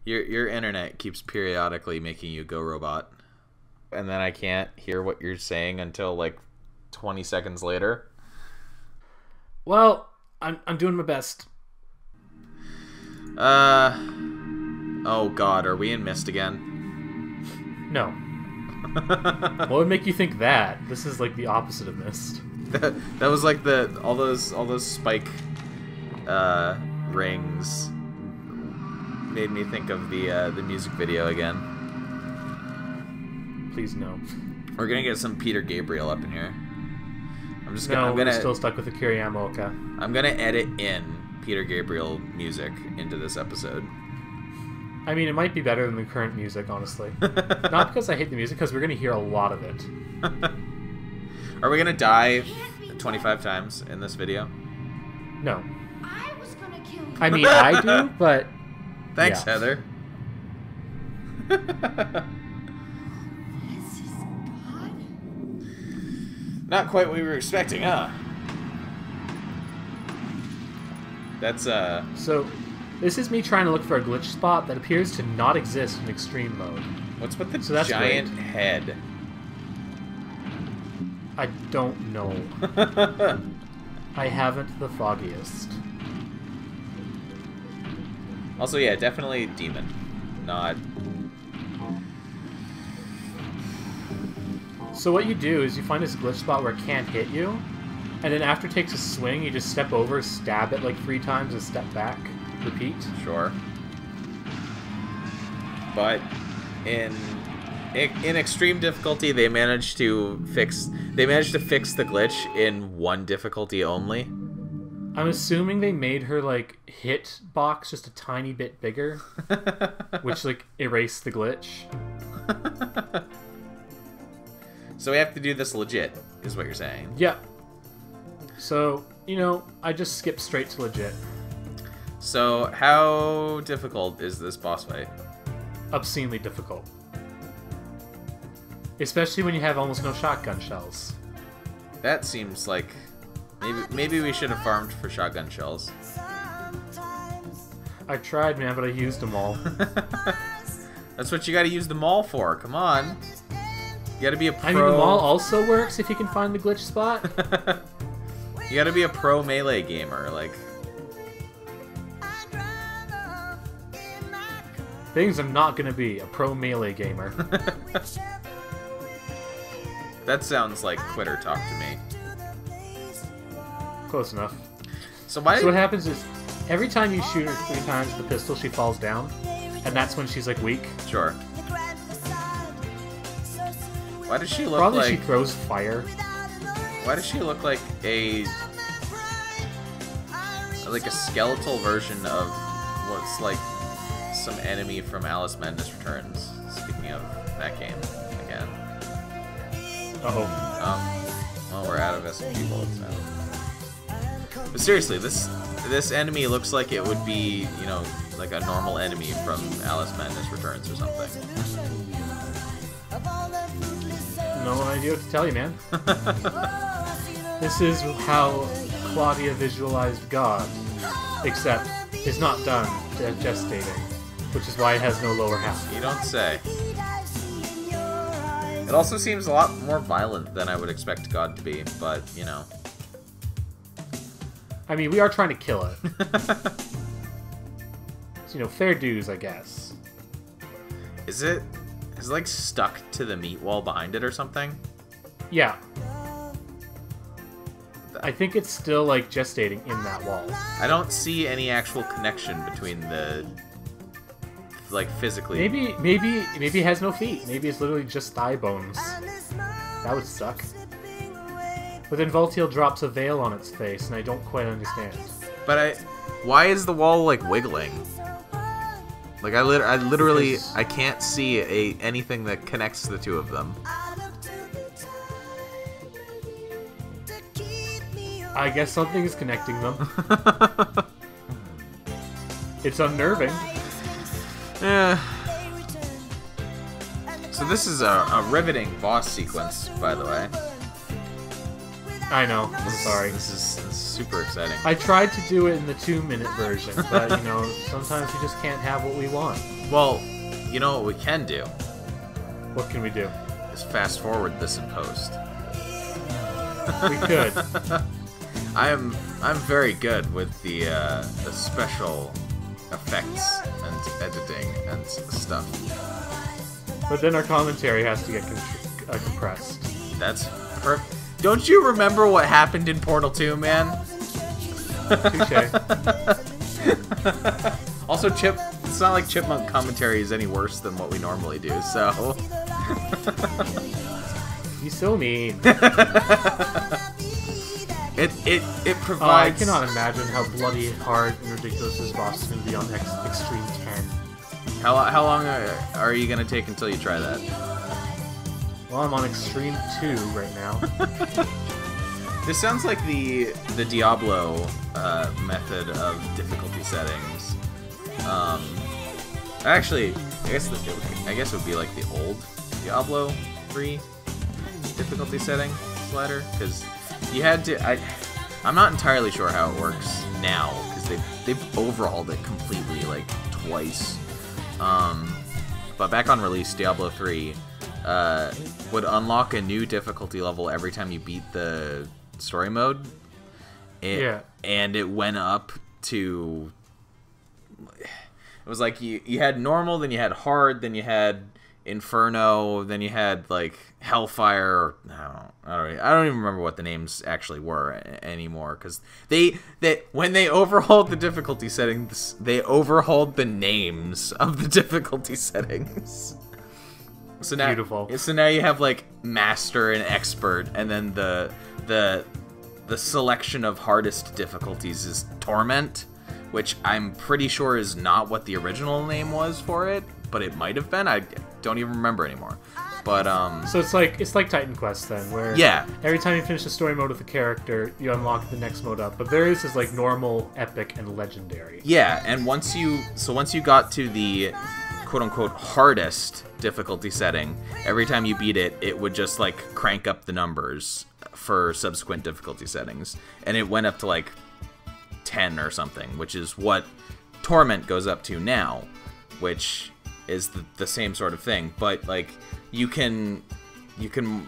Your internet keeps periodically making you go robot. And then I can't hear what you're saying until like 20 seconds later. Well, I'm doing my best. Oh god, are we in Mist again? No. What would make you think that? This is like the opposite of Mist. That was like all those spike rings made me think of the music video again. Please no. We're gonna get some Peter Gabriel up in here. I'm still stuck with Akira Yamaoka. I'm gonna edit in Peter Gabriel music into this episode. I mean, it might be better than the current music, honestly. Not because I hate the music, because we're gonna hear a lot of it. Are we gonna die 25 times in this video? No. I was gonna kill you. I mean, I do, but... Thanks, yeah. Heather. This is God? Not quite what we were expecting, huh? That's, So, this is me trying to look for a glitch spot that appears to not exist in extreme mode. What's with the that's giant great. head? I don't know. I haven't the foggiest. Also, yeah, definitely demon. Not... So what you do is you find this glitch spot where it can't hit you, and then after it takes a swing, you just step over, stab it like 3 times, and step back. Repeat. Sure. But in extreme difficulty, they managed to fix the glitch in 1 difficulty only. I'm assuming they made her like hit box just a tiny bit bigger, which like erased the glitch. So we have to do this legit, is what you're saying. Yeah. So, you know, I just skipped straight to legit. So how difficult is this boss fight? Obscenely difficult. Especially when you have almost no shotgun shells. That seems like maybe we should have farmed for shotgun shells. I tried, man, but I used them all. That's what you got to use the maul for. Come on. You got to be a pro. I mean, the maul also works if you can find the glitch spot. You got to be a pro melee gamer, like. Things I'm not gonna be a pro melee gamer. That sounds like quitter talk to me. Close enough. So what happens is, every time you shoot her 3 times with the pistol, she falls down, and that's when she's like weak. Sure. Why does she look Probably like? She throws fire. Why does she look like a skeletal version of what's like some enemy from Alice Madness Returns? Speaking of that game again. Oh. Well, we're out of SMP bullets now. But seriously, this enemy looks like it would be, you know, like a normal enemy from Alice Madness Returns or something. No idea what to tell you, man. This is how Claudia visualized God, except it's not done gestating, which is why it has no lower half. You don't say. It also seems a lot more violent than I would expect God to be, but, you know. I mean, we are trying to kill it. So, you know, fair dues, I guess. Is it like stuck to the meat wall behind it or something? Yeah. I think it's still like gestating in that wall. I don't see any actual connection between the, like, physically. Maybe it has no feet. Maybe it's literally just thigh bones. That would suck. But then Voltiel drops a veil on its face, and I don't quite understand. But why is the wall like wiggling? Like I literally I can't see anything that connects the two of them. I guess something is connecting them. It's unnerving. Yeah. So this is a riveting boss sequence, by the way. I know. I'm sorry. This is super exciting. I tried to do it in the 2-minute version, but, you know, sometimes we just can't have what we want. Well, you know what we can do What can we do? is fast forward this in post. We could. I'm very good with the special effects and editing and stuff. But then our commentary has to get compressed. That's perfect. Don't you remember what happened in Portal 2, man? Touche. Also, it's not like Chipmunk commentary is any worse than what we normally do, so... You so mean. It I provides... cannot imagine how bloody hard and ridiculous this boss is going to be on Extreme 10. How long are you gonna take until you try that? Well, I'm on Extreme 2 right now. This sounds like the Diablo method of difficulty settings. Actually, I guess it would be like the old Diablo 3 difficulty setting slider, because you had to. I'm not entirely sure how it works now, because they've overhauled it completely like twice. But back on release, Diablo 3 would unlock a new difficulty level every time you beat the story mode. And it went up to... It was like you had normal, then you had hard, then you had Inferno, then you had like Hellfire. Or, I don't even remember what the names actually were anymore, because when they overhauled the difficulty settings, they overhauled the names of the difficulty settings. So now, Beautiful. So now you have like Master and Expert, and then the selection of hardest difficulties is Torment, which I'm pretty sure is not what the original name was for it, but it might have been. I don't even remember anymore. But So it's like Titan Quest then, where every time you finish the story mode with a character, you unlock the next mode up. But theirs is like normal, epic, and legendary. Yeah, and once you got to the quote-unquote hardest difficulty setting, every time you beat it, it would just like crank up the numbers for subsequent difficulty settings, and it went up to like 10 or something, which is what Torment goes up to now, which is the same sort of thing, but like you can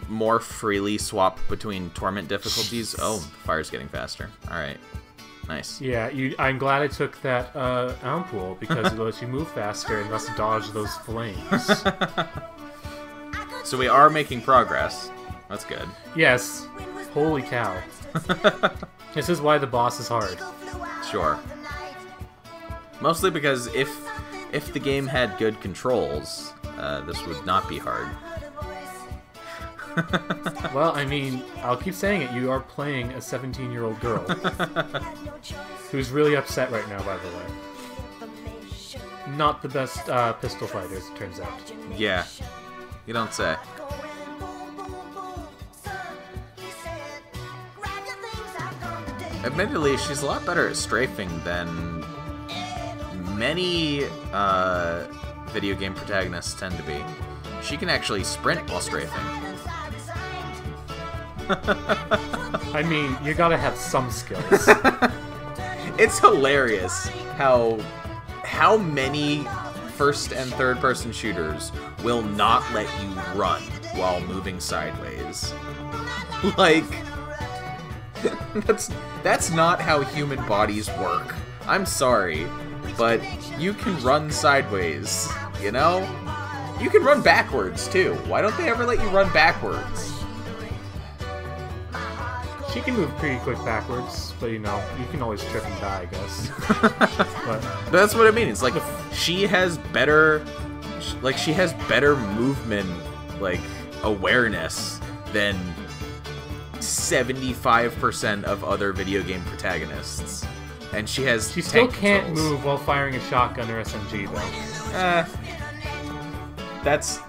more freely swap between Torment difficulties. Oh, fire's getting faster. All right. Nice. Yeah, I'm glad I took that ampoule, because it lets you move faster and thus dodge those flames. So we are making progress. That's good. Yes. Holy cow. This is why the boss is hard. Sure. Mostly because if the game had good controls, this would not be hard. Well, I mean, I'll keep saying it, you are playing a 17-year-old girl. Who's really upset right now, by the way. Not the best pistol fighter, as it turns out. Yeah. You don't say. Admittedly, she's a lot better at strafing than many video game protagonists tend to be. She can actually sprint while strafing. I mean, you gotta have some skills. It's hilarious how many first and third person shooters will not let you run while moving sideways. Like, that's not how human bodies work. I'm sorry, but you can run sideways, you know? You can run backwards, too. Why don't they ever let you run backwards? She can move pretty quick backwards, but you know, you can always trip and die, I guess. But that's what I mean. It's like she has better movement, like, awareness than 75% of other video game protagonists. And she still can't controls. move while firing a shotgun or SMG, though. That's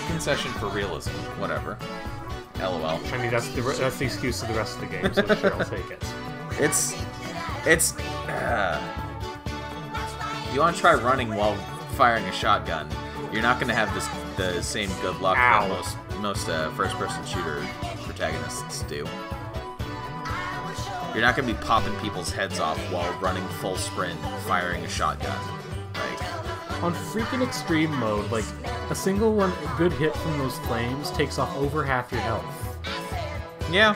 concession for realism. Whatever. LOL. I mean, that's the excuse of the rest of the game, so sure, I'll take it. It's you want to try running while firing a shotgun, you're not going to have the same good luck that most first-person shooter protagonists do. You're not going to be popping people's heads off while running full sprint, firing a shotgun. Like, On freaking extreme mode, like, a single one good hit from those flames takes off over half your health. Yeah.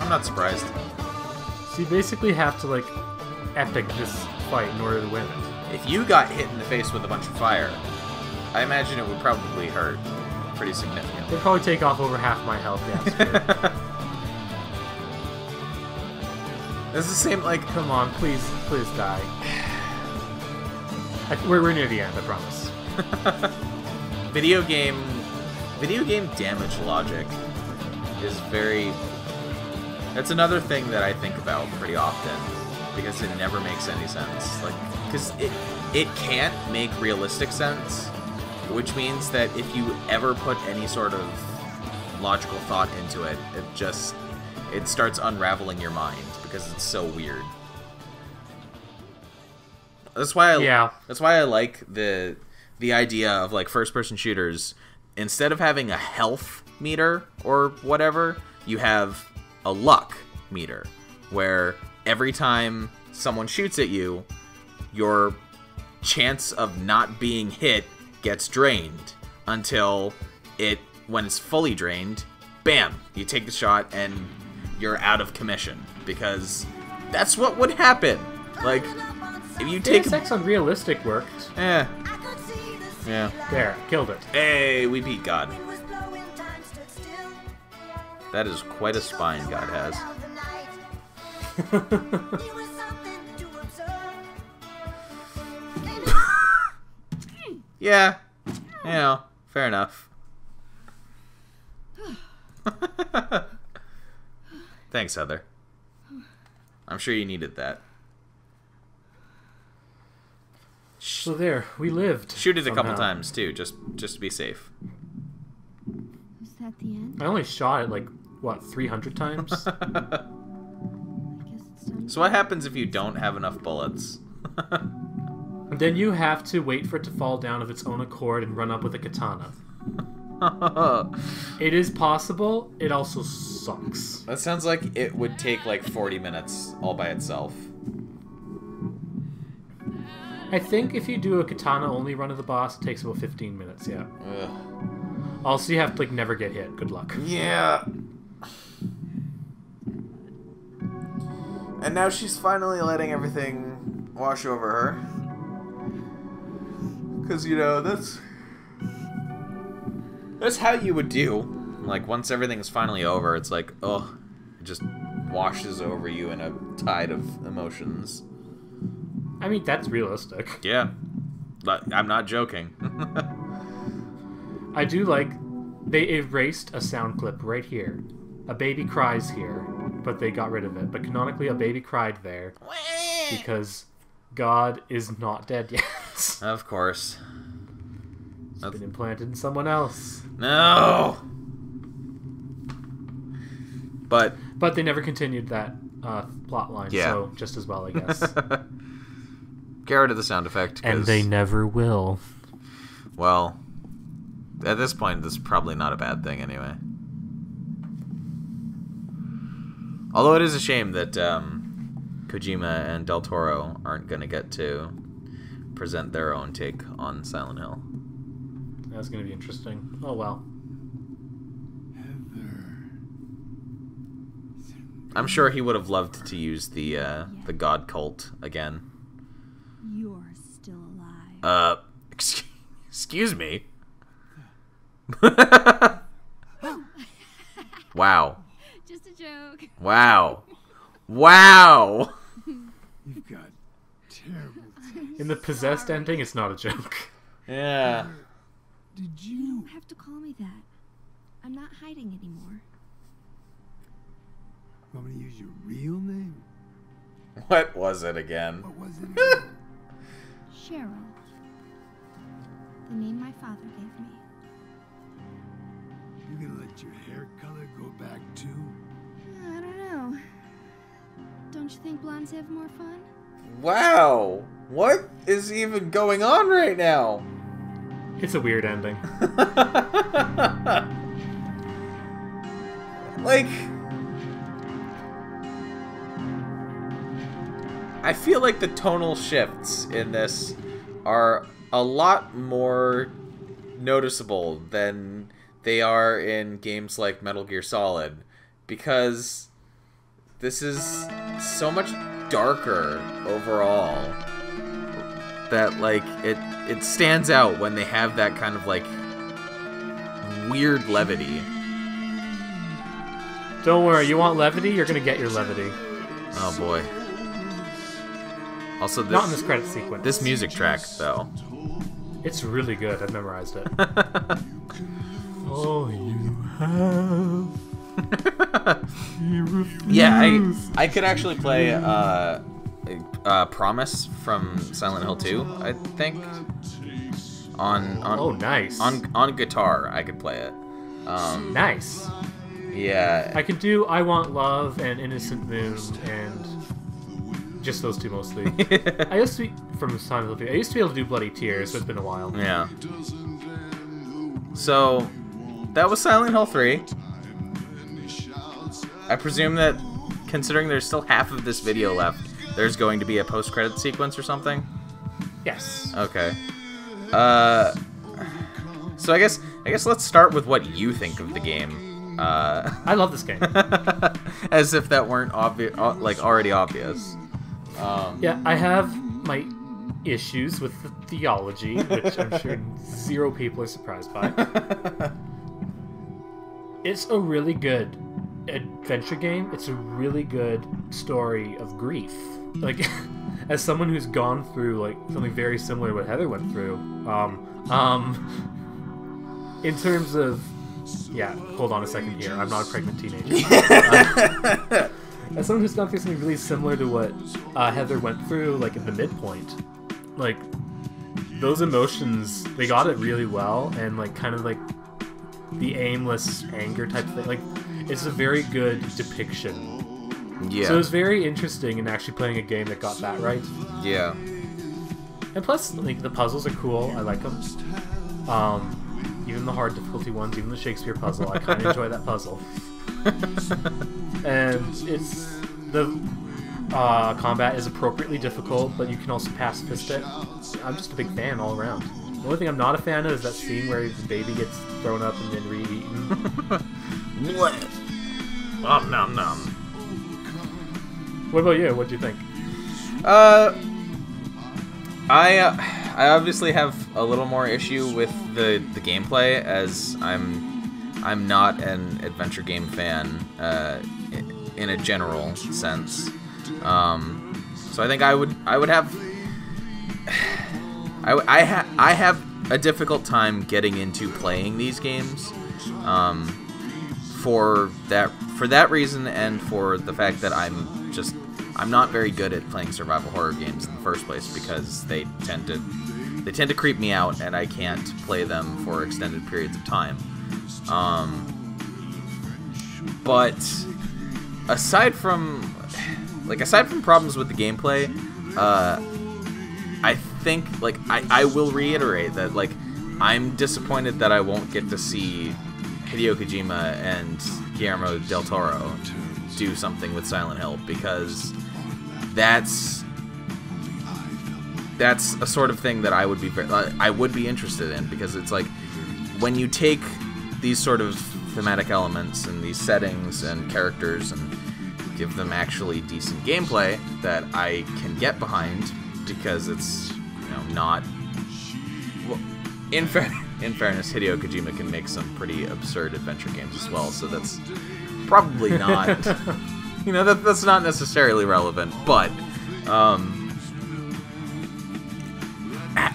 I'm not surprised. So you basically have to, like, epic this fight in order to win it. If you got hit in the face with a bunch of fire, I imagine it would probably hurt pretty significantly. It'd probably take off over half my health, yes. It's the same, like... Come on, please die. We're near the end, I promise. Video game damage logic is very... That's another thing that I think about pretty often, because it never makes any sense. Like, because it can't make realistic sense, which means that if you ever put any sort of logical thought into it, it starts unraveling your mind because it's so weird. That's why I like the idea of like first-person shooters. Instead of having a health meter or whatever, you have a luck meter, where every time someone shoots at you, your chance of not being hit gets drained until when it's fully drained, bam, you take the shot and you're out of commission, because that's what would happen. Like, if you take... Deus Ex Unrealistic worked. Yeah. There, killed it. Hey, we beat God. That is quite a spine God has. Yeah. You know, fair enough. Thanks, Heather. I'm sure you needed that. So there, we lived. Shoot it a couple somehow. times too, just to be safe. Is that the end? I only shot it like, what, 300 times? I guess it's done. So what happens if you don't have enough bullets? And then you have to wait for it to fall down of its own accord and run up with a katana. It is possible, it also sucks. That sounds like it would take like 40 minutes all by itself. I think if you do a katana only run of the boss, it takes about 15 minutes, yeah. Ugh. Also, you have to like never get hit. Good luck. Yeah. And now she's finally letting everything wash over her. Because, you know, that's how you would do. Like, once everything is finally over, it's like, oh, it just washes over you in a tide of emotions. I mean, that's realistic. Yeah. But I'm not joking. I do like, they erased a sound clip right here. A baby cries here, but they got rid of it. But canonically, a baby cried there because God is not dead yet. Of course. It's been implanted in someone else. No! But they never continued that plot line, Yeah. so just as well, I guess. get rid of the sound effect. And they never will. Well, at this point, this is probably not a bad thing anyway. Although it is a shame that Kojima and Del Toro aren't going to get to present their own take on Silent Hill. That's going to be interesting. Oh, well. I'm sure he would have loved to use the God cult again. You're still alive. Excuse me? Wow. Just a joke. Wow. Wow. You've got terrible taste. In the possessed ending, it's not a joke. Yeah. Did You you? don't have to call me that. I'm not hiding anymore. Want me to use your real name? What was it again? What was it again? Cheryl. The name my father gave me. You gonna let your hair color go back too? I don't know. Don't you think blondes have more fun? Wow. What is even going on right now? It's a weird ending. Like, I feel like the tonal shifts in this are a lot more noticeable than they are in games like Metal Gear Solid, because this is so much darker overall that, like, it stands out when they have that kind of, like, weird levity. Don't worry, you want levity? You're gonna get your levity. Oh boy. Also, Not in this credit sequence. this music track, though. It's really good. I've memorized it. All you have. Yeah, I could actually play Promise from Silent Hill 2, I think. On Oh, nice. on guitar, I could play it. Nice. Yeah. I could do I Want Love and Innocent Moon and just those two mostly. I used to be from Silent Hill 2. I used to be able to do Bloody Tears, but it's been a while. Yeah. So, that was Silent Hill 3. I presume that, considering there's still half of this video left, there's going to be a post-credit sequence or something? Yes. Okay. So I guess let's start with what you think of the game. I love this game. As if that weren't already obvious. Yeah, I have my issues with the theology, which I'm sure 0 people are surprised by. It's a really good adventure game. It's a really good story of grief. Like, as someone who's gone through like something very similar to what Heather went through, in terms of, yeah, hold on a second here. I'm not a pregnant teenager. As someone who's gone through something really similar to what Heather went through, like in the midpoint, like those emotions, they got it really well, and like kind of like the aimless anger type thing. Like, it's a very good depiction. Yeah. So it was very interesting in actually playing a game that got that right. Yeah. And plus, like, the puzzles are cool. I like them. Even the hard difficulty ones, even the Shakespeare puzzle, I kind of enjoy that puzzle. And it's the combat is appropriately difficult, but you can also pacifist it. I'm just a big fan all around. The only thing I'm not a fan of is that scene where the baby gets thrown up and then re-eaten. What? Nom nom nom. What about you? What'd you think? I obviously have a little more issue with the gameplay, as I'm not an adventure game fan in a general sense. So I think I would have I have a difficult time getting into playing these games, for that reason, and for the fact that I'm not very good at playing survival horror games in the first place, because they tend to creep me out, and I can't play them for extended periods of time. But aside from problems with the gameplay, I think, like, I will reiterate that, like, I'm disappointed that I won't get to see Hideo Kojima and Guillermo del Toro do something with Silent Hill, because that's a sort of thing that I would be interested in, because it's like, when you take these sort of thematic elements and these settings and characters and give them actually decent gameplay that I can get behind, because it's, not... Well, in fairness, Hideo Kojima can make some pretty absurd adventure games as well, so that's probably not... that's not necessarily relevant, but...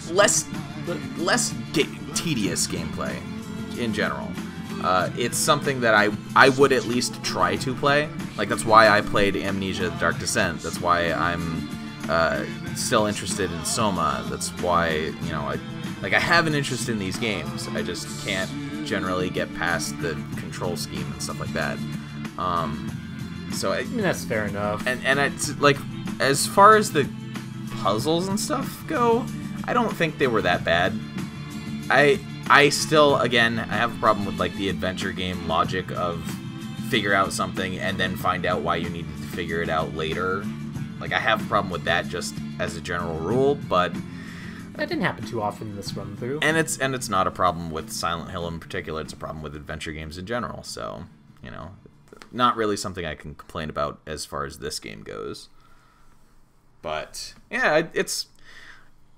less tedious gameplay in general. It's something that I would at least try to play. Like, that's why I played Amnesia: Dark Descent. That's why I'm still interested in Soma. That's why, I have an interest in these games. I just can't generally get past the control scheme and stuff like that. So I mean, that's fair enough. And it's like, as far as the puzzles and stuff go, I don't think they were that bad. I still, again, I have a problem with, like, the adventure game logic of figure out something and then find out why you needed to figure it out later. Like, I have a problem with that just as a general rule, but That didn't happen too often in this run through. And it's not a problem with Silent Hill in particular. It's a problem with adventure games in general. So, you know, not really something I can complain about as far as this game goes. But yeah,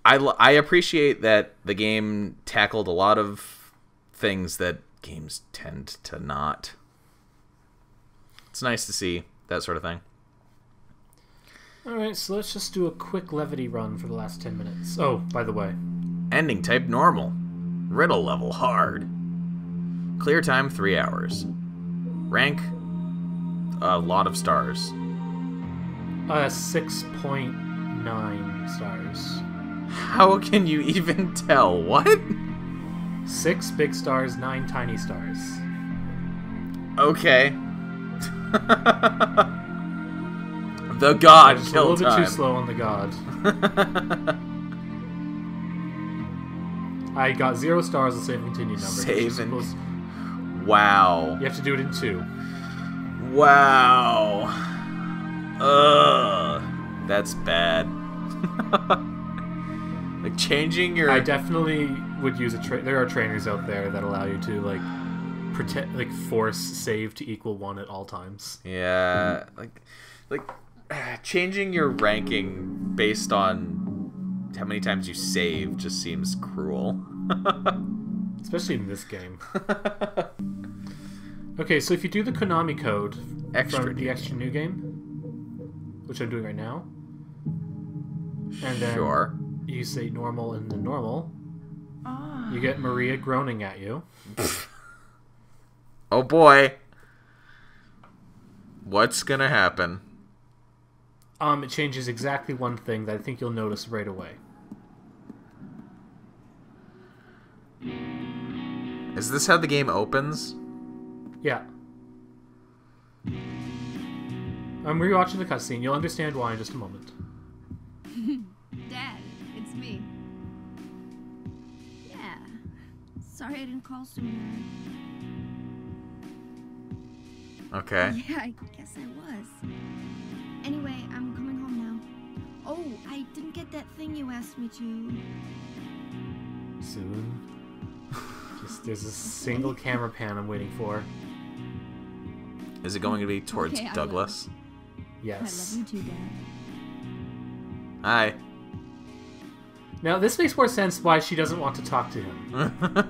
I appreciate that the game tackled a lot of things that games tend to not. It's nice to see that sort of thing. Alright, so let's just do a quick levity run for the last 10 minutes. Oh, by the way. Ending type normal. Riddle level hard. Clear time 3 hours. Rank a lot of stars. 6.9 stars. How can you even tell? What? 6 big stars, 9 tiny stars. Okay. The god Just a kill little time. bit too slow on the god. I got 0 stars on save and continue number. Save and... Wow. You have to do it in 2. Wow. Ugh. That's bad. Like changing your... I definitely would use there are trainers out there that allow you to like force save to equal 1 at all times. Yeah, like changing your ranking based on how many times you save just seems cruel. Especially in this game. Okay, so if you do the Konami code from the extra new game, which I'm doing right now, and then Sure. you say normal and then normal, you get Maria groaning at you. Oh boy. What's gonna happen? It changes exactly one thing that I think you'll notice right away. Is this how the game opens? Yeah. I'm rewatching the cutscene. You'll understand why in just a moment. Dad, it's me. Yeah. Sorry I didn't call sooner. Okay. Yeah, I guess I was. Anyway, I'm coming home now. Oh, I didn't get that thing you asked me to. Soon. Just there's a single camera pan I'm waiting for. Is it going to be towards Okay, I Douglas? Yes. I love you too, Dad. Hi. Now this makes more sense why she doesn't want to talk to him.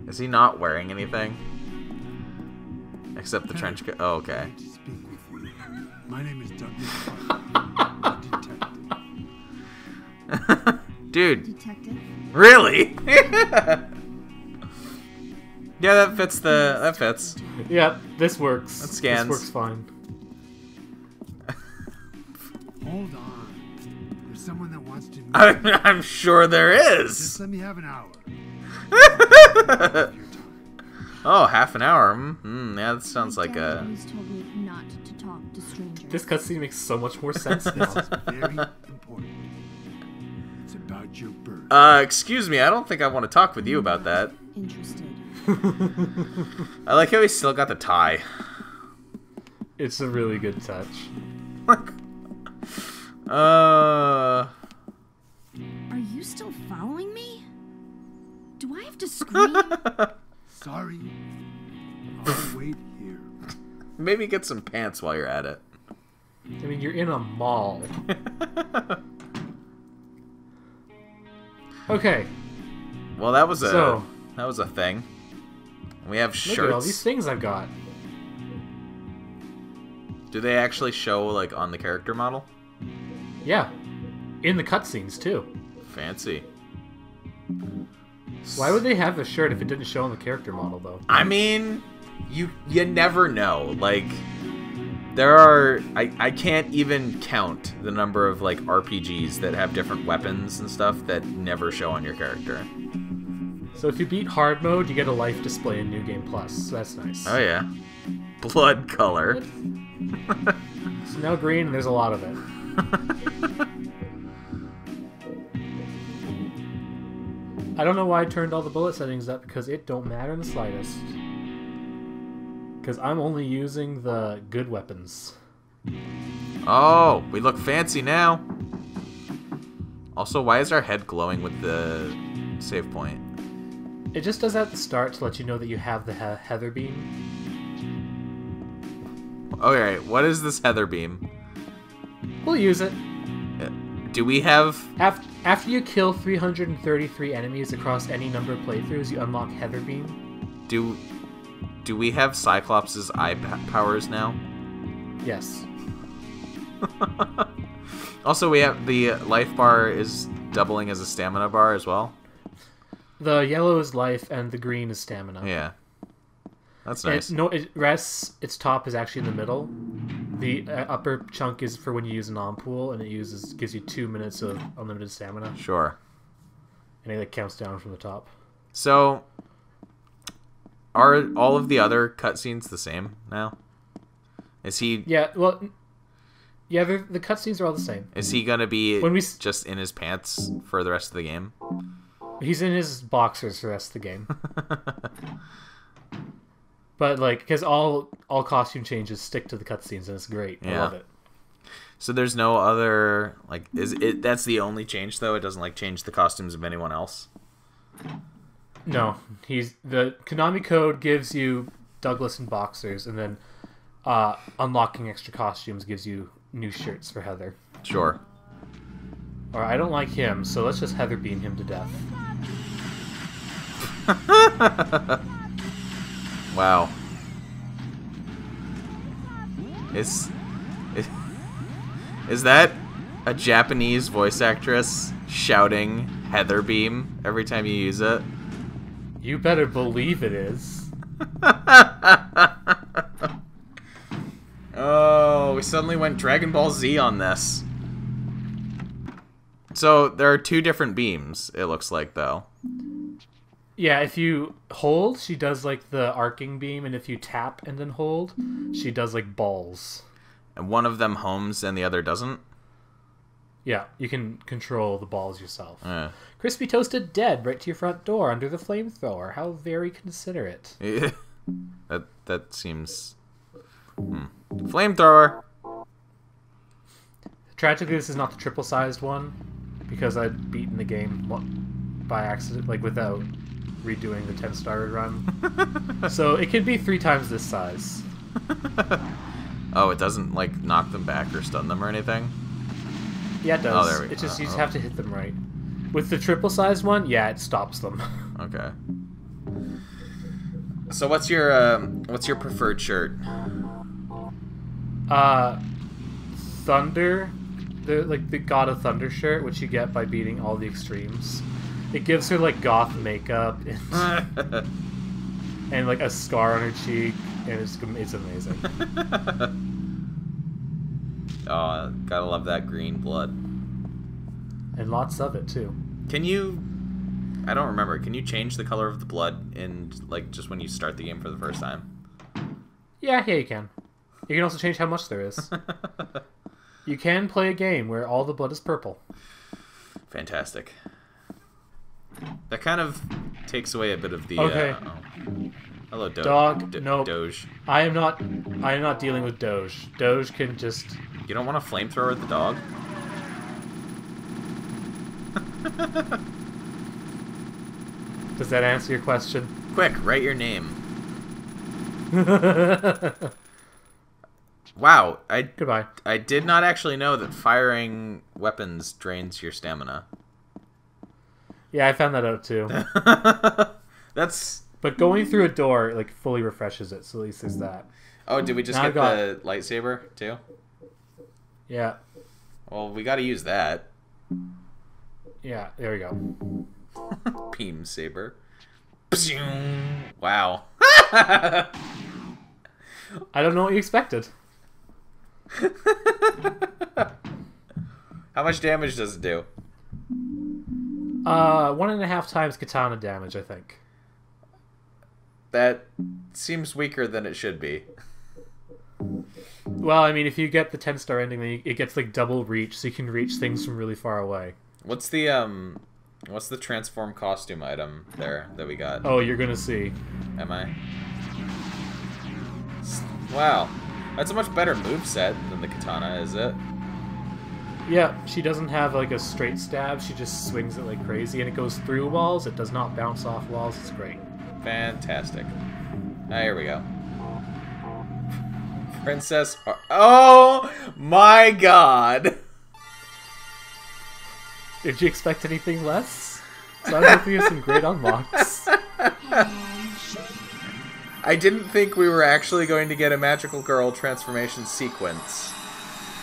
Is he not wearing anything? Except the trench coat. Oh, okay. To speak with you. My name is Douglas Parker, detective. Dude, Detective? really? Yeah, that fits that fits. Yeah, this works. That scans. This works fine. Hold on. There's someone that wants to meet I'm sure there Just is. let me have an hour. Oh, half an hour. Yeah, that sounds My like dad a... always told me not to talk to strangers. This cutscene makes so much more sense This now. is very important. It's about your birth. Excuse me, I don't think I want to talk with you about that. Interested. I like how he's still got the tie. It's a really good touch. Are you still following me? Do I have to scream? Sorry. I'll wait here. Maybe get some pants while you're at it. I mean, you're in a mall. Okay, Well, that was a So- thing. We have look at all these shirts. things I've got. Do they actually show like on the character model? Yeah, in the cutscenes too. Fancy. Why would they have a shirt if it didn't show on the character model, though? I mean, you never know. Like, there are... I can't even count the number of, like, RPGs that have different weapons and stuff that never show on your character. So if you beat hard mode, you get a life display in New Game Plus. So that's nice. Oh, yeah. Blood color. It's now green, and there's a lot of it. I don't know why I turned all the bullet settings up, because it don't matter in the slightest. Because I'm only using the good weapons. Oh, we look fancy now. Also, why is our head glowing with the save point? It just does that at the start to let you know that you have the Heather Beam. Alright, what is this Heather Beam? We'll use it. Do we have... After you kill 333 enemies across any number of playthroughs, you unlock Heather Beam. Do we have Cyclops' eye powers now? Yes. Also, we have the life bar is doubling as a stamina bar as well. The yellow is life and the green is stamina. Yeah. That's nice. It rests, its top is actually in the middle. The upper chunk is for when you use a non-pool, and it gives you 2 minutes of unlimited stamina. Sure. And it counts down from the top. So, are all of the other cutscenes the same now? Is he... Yeah, well... Yeah, the cutscenes are all the same. Is he gonna be just in his pants for the rest of the game? He's in his boxers for the rest of the game. But, like, because all costume changes stick to the cutscenes, and it's great. Yeah. I love it. So there's no other, like, that's the only change, though? It doesn't, like, change the costumes of anyone else? No. The Konami code gives you Douglas in boxers, and then unlocking extra costumes gives you new shirts for Heather. Sure. Alright, I don't like him, so let's just Heather beam him to death. Wow. Is that a Japanese voice actress shouting Heather Beam every time you use it? You better believe it is. Oh, we suddenly went Dragon Ball Z on this. So, there are 2 different beams, it looks like, though. Yeah, if you hold, she does, like, the arcing beam, and if you tap and then hold, she does, like, balls. And one of them homes and the other doesn't? Yeah, you can control the balls yourself. Yeah. Crispy Toasted dead right to your front door under the flamethrower. How very considerate. that seems... Flamethrower! Tragically, this is not the triple-sized one, because I'd beaten the game by accident, like, without redoing the 10-star run. So it could be 3 times this size. Oh, it doesn't, like, knock them back or stun them or anything? Yeah, it does. Oh, there we go. It's just you just have to hit them right. With the triple-sized one, yeah, it stops them. Okay. So what's your preferred shirt? Thunder, the God of Thunder shirt, which you get by beating all the extremes. It gives her like goth makeup and like a scar on her cheek, and it's amazing. Oh, gotta love that green blood. And lots of it too. Can you? I don't remember. Can you change the color of the blood in like just when you start the game for the first time? Yeah, you can. You can also change how much there is. You can play a game where all the blood is purple. Fantastic. That kind of takes away a bit of the. Okay. Hello, Dog. Nope. Doge. I am not dealing with Doge. Doge can just. You don't want a flamethrower at the dog? Does that answer your question? Quick, write your name. Wow, Goodbye. I did not actually know that firing weapons drains your stamina. Yeah, I found that out too. That's... But going through a door like fully refreshes it, so at least there's that. Oh, did we just get the lightsaber too? Yeah. Well, we gotta use that. Yeah, there we go. Beam saber. Wow. I don't know what you expected. How much damage does it do? 1.5 times katana damage, I think. That seems weaker than it should be. Well, I mean, if you get the 10-star ending, then it gets like double reach, so you can reach things from really far away. What's the transform costume item there that we got? Oh, you're gonna see. Am I? Wow. That's a much better moveset than the katana, is it? Yeah, she doesn't have like a straight stab. She just swings it like crazy, and it goes through walls. It does not bounce off walls. It's great. Fantastic. Here we go. Princess... Oh my god! Did you expect anything less? So I'm hoping you have some great unlocks. I didn't think we were actually going to get a magical girl transformation sequence.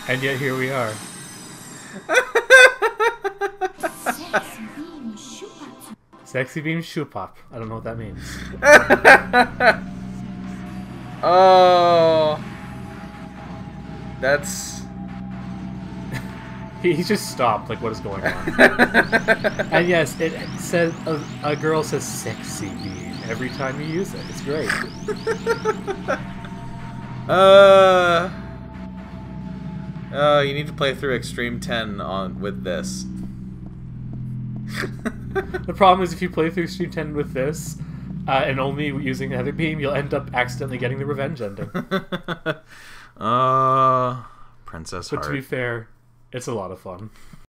And yet here we are. Sexy beam shoe pop. I don't know what that means. Oh... That's... He just stopped, like, what is going on? And yes, it said a girl says sexy beam every time you use it. It's great. You need to play through Extreme 10 with this. The problem is if you play through Extreme 10 with this, and only using the other beam, you'll end up accidentally getting the revenge ending. Princess Heart. But to be fair, it's a lot of fun.